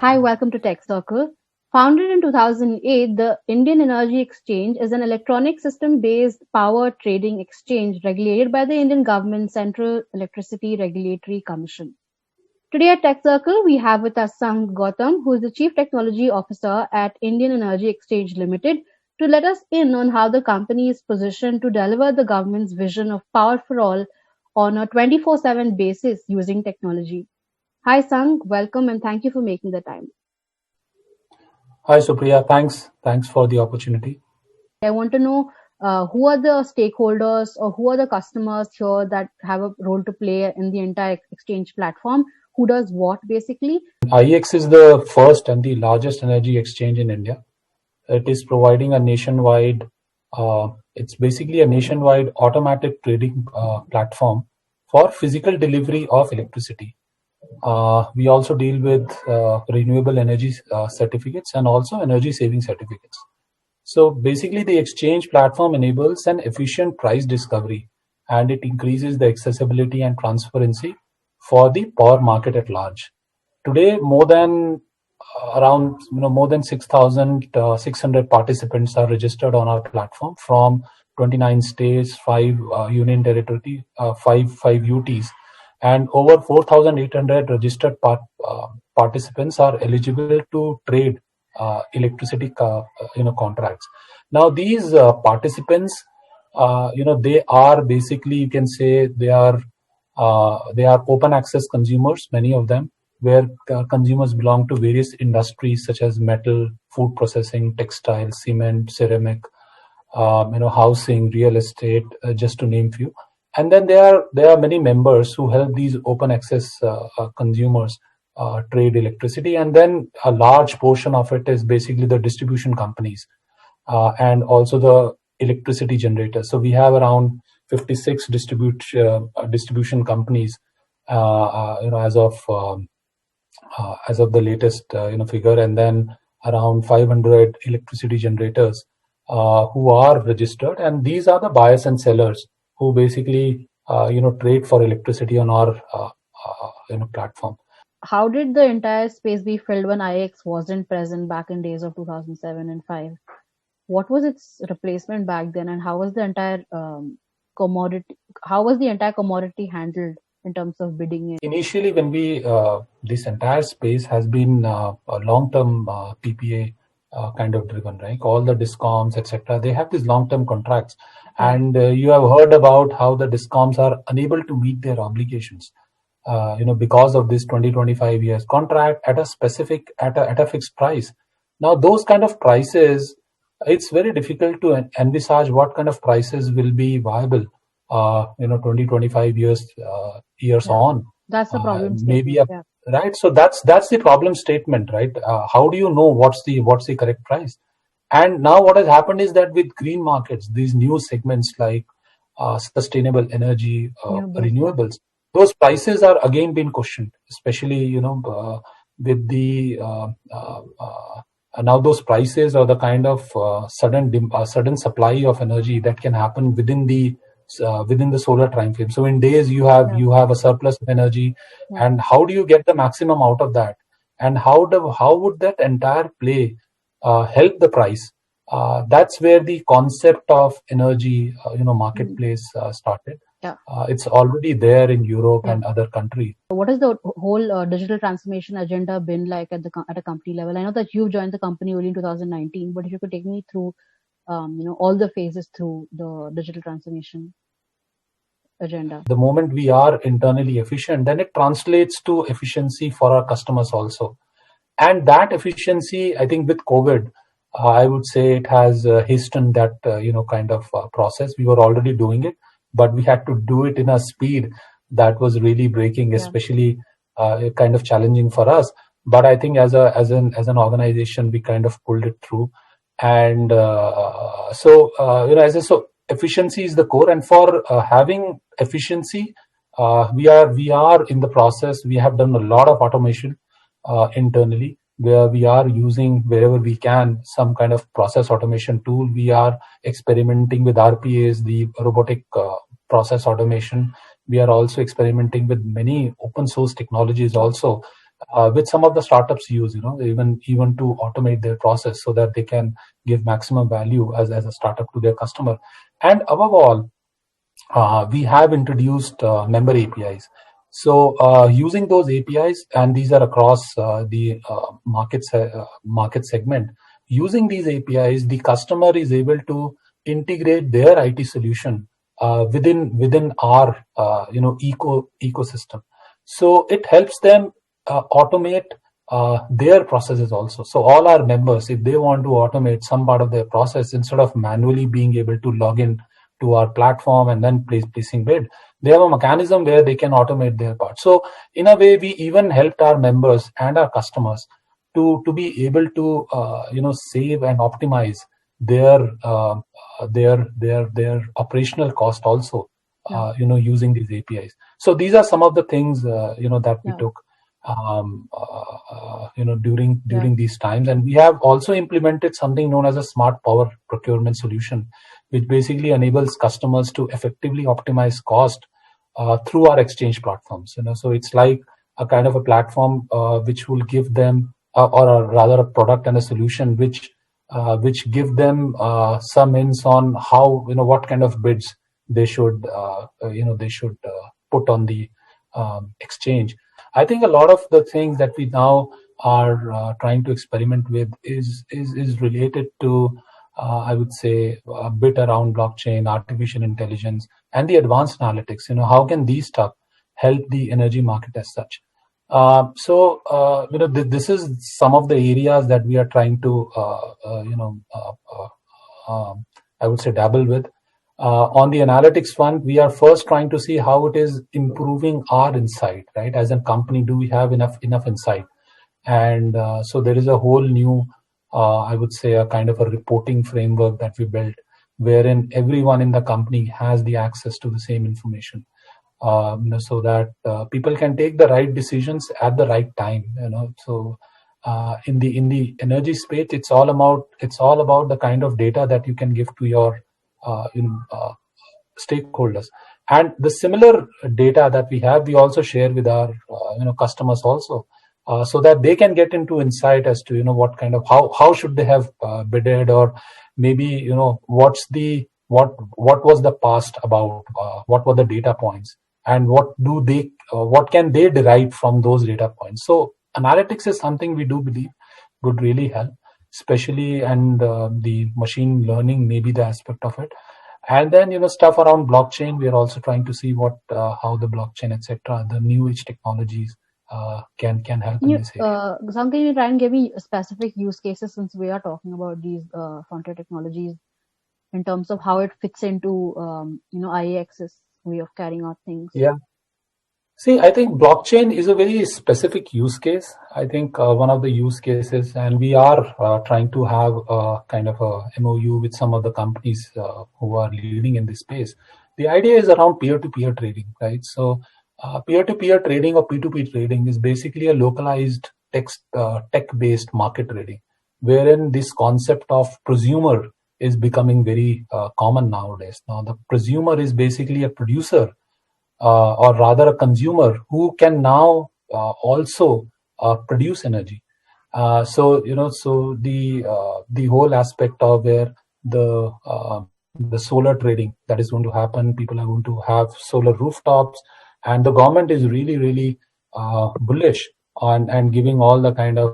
Hi, welcome to Tech Circle. Founded in 2008, the Indian Energy Exchange is an electronic system-based power trading exchange regulated by the Indian government Central Electricity Regulatory Commission. Today at Tech Circle, we have with us Sangh Gautam, who is the Chief Technology Officer at Indian Energy Exchange Limited, to let us in on how the company is positioned to deliver the government's vision of power for all on a 24/7 basis using technology. Hi, Sangh. Welcome and thank you for making the time. Hi, Supriya. Thanks for the opportunity. I want to know who are the stakeholders or who are the customers here that have a role to play in the entire exchange platform? Who does what basically? IEX is the first and the largest energy exchange in India. It is providing a nationwide, it's basically a nationwide automatic trading platform for physical delivery of electricity. We also deal with renewable energy certificates and also energy saving certificates. So basically, the exchange platform enables an efficient price discovery, and it increases the accessibility and transparency for the power market at large. Today, more than 6,600 participants are registered on our platform from 29 states, 5 union territory, five UTs, and over 4,800 registered participants are eligible to trade electricity contracts. Now these participants, they are basically, you can say, they are open access consumers, many of them, where consumers belong to various industries such as metal, food processing, textile, cement, ceramic, housing, real estate, just to name few. And then there are many members who help these open access consumers trade electricity, and then a large portion of it is basically the distribution companies and also the electricity generators. So we have around 56 distribution companies, as of the latest figure, and then around 500 electricity generators who are registered, and these are the buyers and sellers who basically trade for electricity on our platform. How did the entire space be filled when IX wasn't present back in days of 2007 and 5? What was its replacement back then, and how was the entire commodity? How was the entire commodity handled in terms of bidding? Initially, when this entire space has been a long-term PPA kind of driven, right? All the discoms, etc., they have these long-term contracts, and you have heard about how the discoms are unable to meet their obligations. Because of this 20-25 years contract at a fixed price. Now, those kind of prices, it's very difficult to envisage what kind of prices will be viable. 20-25 years on. That's the problem. Right. So that's the problem statement, right? How do you know what's the correct price? And now what has happened is that with green markets, these new segments like sustainable energy, renewables, those prices are again being questioned, especially with the now those prices are the kind of sudden supply of energy that can happen within the solar time frame. So in days you have a surplus of energy, and how do you get the maximum out of that? And how would that entire play help the price? That's where the concept of energy marketplace started. It's already there in Europe and other countries. What has the whole digital transformation agenda been like at a company level? I know that you joined the company only in 2019, but if you could take me through all the phases through the digital transformation agenda. The moment we are internally efficient, then it translates to efficiency for our customers also. And that efficiency, I think with COVID, I would say it has hastened that kind of process. We were already doing it, but we had to do it in a speed that was really breaking, especially kind of challenging for us. But I think as an organization, we kind of pulled it through. And so efficiency is the core. And for having efficiency, we are in the process. We have done a lot of automation internally, where we are using wherever we can some kind of process automation tool. We are experimenting with RPAs, the robotic process automation. We are also experimenting with many open source technologies also, which some of the startups use, even to automate their process so that they can give maximum value as a startup to their customer. And above all, we have introduced member APIs. So using those APIs, and these are across the market segment, using these APIs, the customer is able to integrate their IT solution within our ecosystem. So it helps them automate their processes also. So all our members, if they want to automate some part of their process, instead of manually being able to log in to our platform and then placing bid, they have a mechanism where they can automate their part. So in a way, we even helped our members and our customers to be able to save and optimize their operational cost also, using these APIs. So these are some of the things that we took during these times. And we have also implemented something known as a smart power procurement solution, which basically enables customers to effectively optimize cost through our exchange platforms. So it's like a kind of a platform which will give them, rather a product and a solution which give them some hints on how, what kind of bids they should put on the exchange. I think a lot of the things that we now are trying to experiment with is related to, I would say, a bit around blockchain, artificial intelligence, and the advanced analytics. How can these stuff help the energy market as such? This is some of the areas that we are trying to, I would say, dabble with. On the analytics front, we are first trying to see how it is improving our insight, right? As a company, do we have enough insight? And so there is a whole new, I would say, a kind of a reporting framework that we built, wherein everyone in the company has the access to the same information, so that people can take the right decisions at the right time. So in the energy space, it's all about the kind of data that you can give to your stakeholders, and the similar data that we have, we also share with our customers also, so that they can get into insight as to what kind of how should they have bidded, or maybe what was the past about, what were the data points, and what can they derive from those data points. So analytics is something we do believe would really help, especially, and the machine learning may be the aspect of it. And then stuff around blockchain, we are also trying to see how the blockchain, etc., the new age technologies can help in this area. Some, can you try and give me specific use cases, since we are talking about these frontier technologies, in terms of how it fits into IEX's way of carrying out things? Yeah. See, I think blockchain is a very specific use case. I think one of the use cases, and we are trying to have a kind of a MOU with some of the companies who are leading in this space. The idea is around peer-to-peer trading, right? So peer-to-peer trading or P2P trading is basically a localized tech-based market trading, wherein this concept of prosumer is becoming very common nowadays. Now, the prosumer is basically a producer, or rather a consumer, who can now also produce energy. So the whole aspect of where the solar trading that is going to happen, people are going to have solar rooftops, and the government is really bullish on and giving all the kind of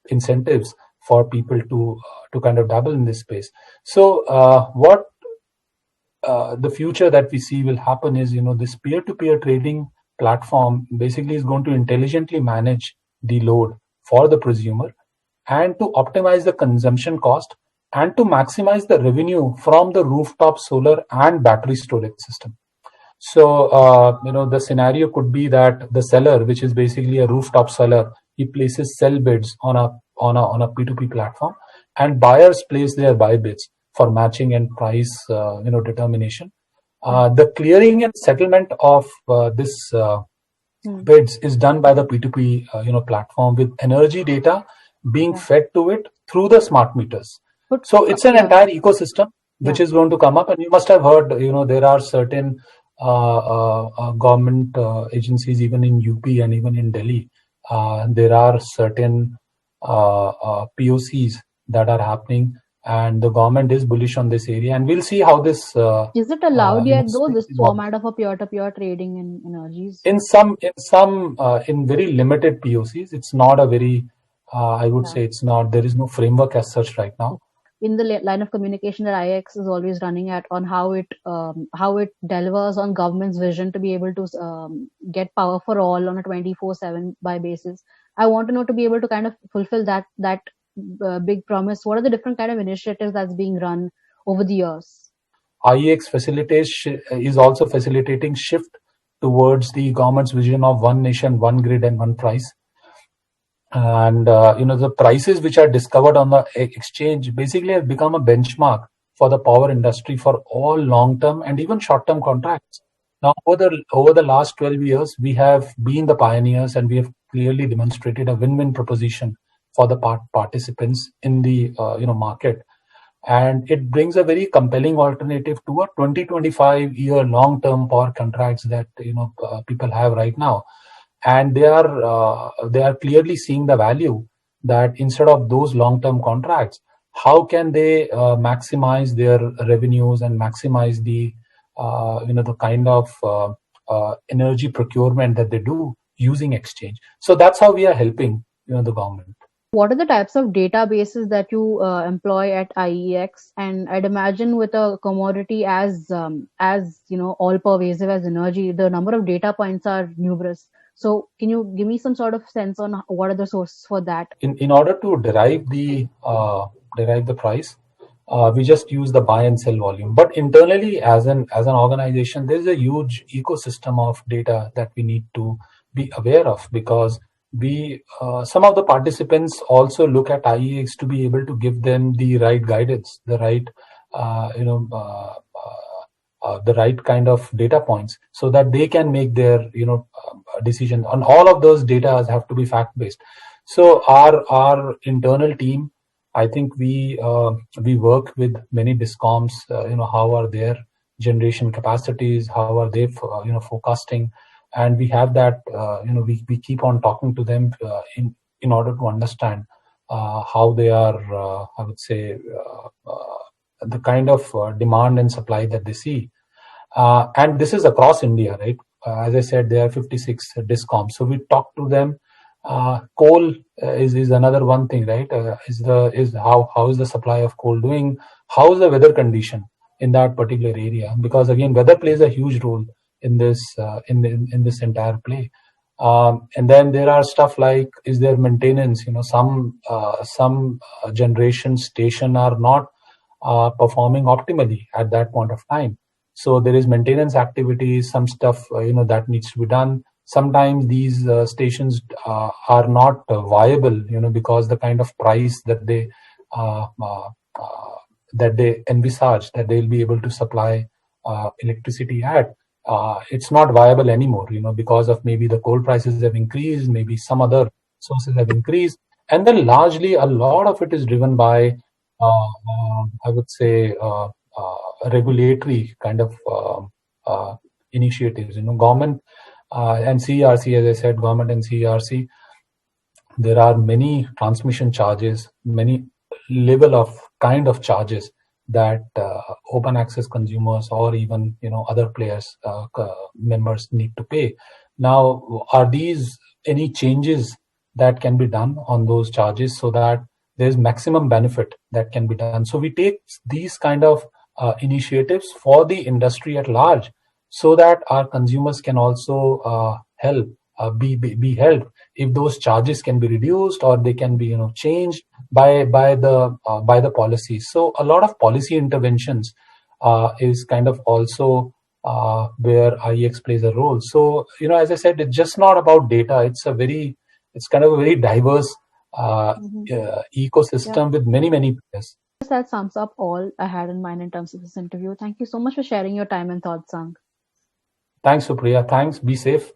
incentives for people to kind of dabble in this space. So what the future that we see will happen is, this peer-to-peer trading platform basically is going to intelligently manage the load for the prosumer, and to optimize the consumption cost, and to maximize the revenue from the rooftop solar and battery storage system. So the scenario could be that the seller, which is basically a rooftop seller, he places sell bids on a P2P platform, and buyers place their buy bids for matching and price determination. The clearing and settlement of this bids is done by the P2P platform, with energy data being fed to it through the smart meters. So it's an entire ecosystem which is going to come up, and you must have heard there are certain government agencies, even in UP and even in Delhi, there are certain POCs that are happening, and the government is bullish on this area. And we'll see how this Is it allowed yet though, space this evolves. format of a peer-to-peer trading in energies? In very limited POCs, it's not a very I would Yeah. say it's not. There is no framework as such right now. In the line of communication that IX is always running at, on how it delivers on government's vision to be able to get power for all on a 24/7 by basis. I want to know, to be able to kind of fulfill that big promise, what are the different kind of initiatives that's being run over the years? IEX is also facilitating shift towards the government's vision of one nation, one grid, and one price. And the prices which are discovered on the exchange basically have become a benchmark for the power industry for all long-term and even short-term contracts. Now, over the last 12 years, we have been the pioneers, and we have clearly demonstrated a win-win proposition for the participants in the market. And it brings a very compelling alternative to a 20-25 year long-term power contracts that people have right now. And they are clearly seeing the value that instead of those long-term contracts, how can they maximize their revenues and maximize the the kind of energy procurement that they do using exchange. So that's how we are helping the government. What are the types of databases that you employ at IEX? And I'd imagine with a commodity as all pervasive as energy, the number of data points are numerous. So can you give me some sort of sense on what are the sources for that? In order to derive the price, we just use the buy and sell volume. But internally, as an organization, there's a huge ecosystem of data that we need to be aware of, because some of the participants also look at IEX to be able to give them the right guidance, the right the right kind of data points, so that they can make their decision. And all of those data have to be fact based. So our internal team, I think we work with many discoms. How are their generation capacities? How are they forecasting? And we have that. We keep on talking to them in order to understand how they are. I would say the kind of demand and supply that they see. And this is across India, right? As I said, there are 56 discoms. So we talk to them. Coal is another one thing, right? How is the supply of coal doing? How is the weather condition in that particular area? Because again, weather plays a huge role in this in this entire play. And then there are stuff like, is there maintenance? Some generation station are not performing optimally at that point of time. So there is maintenance activities, some stuff that needs to be done. Sometimes these stations are not viable, because the kind of price that they envisage that they'll be able to supply electricity at, it's not viable anymore, because of maybe the coal prices have increased, maybe some other sources have increased, and then largely a lot of it is driven by, I would say, regulatory kind of initiatives. Government and CERC, as I said, government and CERC, there are many transmission charges, many level of kind of charges that open access consumers or even other players, members need to pay. Now, are these any changes that can be done on those charges so that there's maximum benefit that can be done? So we take these kind of initiatives for the industry at large, so that our consumers can also help be helped if those charges can be reduced, or they can be changed by the policies. So a lot of policy interventions is kind of also where IEX plays a role. So as I said, it's just not about data. It's kind of a very diverse ecosystem with many players. That sums up all I had in mind in terms of this interview. Thank you so much for sharing your time and thoughts, Sangh. Thanks, Supriya. Thanks. Be safe.